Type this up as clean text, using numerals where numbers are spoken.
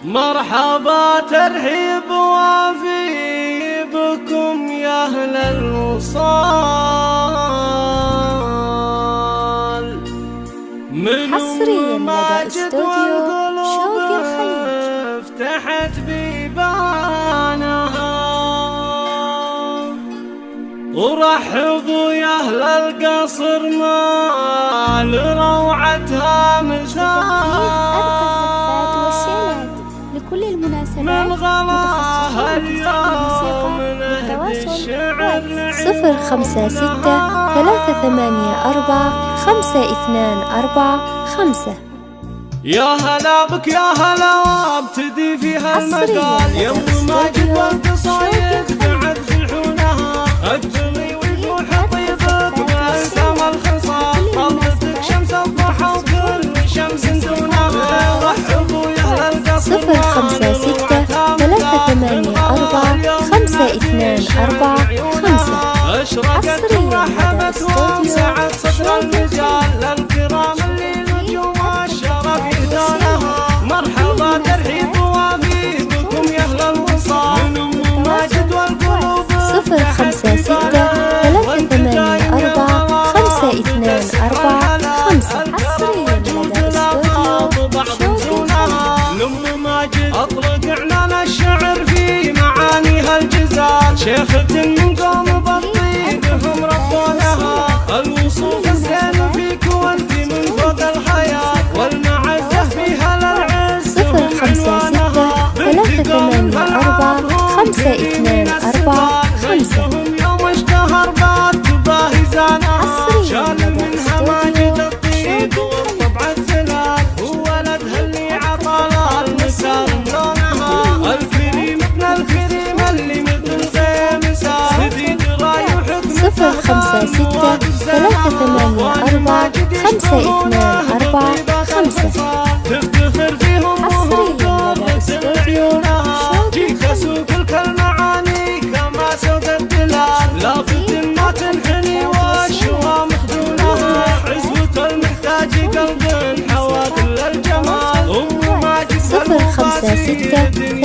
مرحبا ترحيب وافي بكم يا أهل الوصال. من حصريا لدى استوديو شوق الخليج فتحت بيبانها، ورحبوا يا أهل القصر ما لروعتها مثال. لكل المناسبات من غلاها اليوم نهدي الشعر 056-384-5245. يا هلا بك يا هلا وابتدي فيها المقال. يوم ماجد والقصايد بعد جلحونها، اجلي ويفوح طيبك وانسام الخصال. طلتك شمس الضحى وكل شمس دونها. رحبوا يا اهل القصر 056-384-5245. اشرقت ورحبت وسعت صدر المجال الكرام اللي نجوم الشرف يهدونها. مرحبا ترحيب وافي بكم يا اهل الوصال. من ام ماجد والقلوب 056-384-5245. حصريا لدى استوديو لأم ماجد أطلق إعلان الشعر في معانيها الجزال. شيخة من قوم بطي بهم ربونها، الوصوف الزين فيك وانت من فوق الحياة، والمعزة فيها للعز هم عنوانها. 056-384-5245. يوم اشتهر بات تباهي زانها. شال منها ماجد الطيب والطبع الزلال، وولدها اللي عطاها المسار لونها. الكريم ابن الكريم اللي مثل غيمسار، سديد راي وحكمة 056-384-5245. تفتخر فيهم حصريا لدى استوديو جيك سوق المعاني كما سوق الدلال. لافت ما تنحني والشوى مخدونها، عزوة المحتاج قلب حوى كل الجمال. ام ماجد 056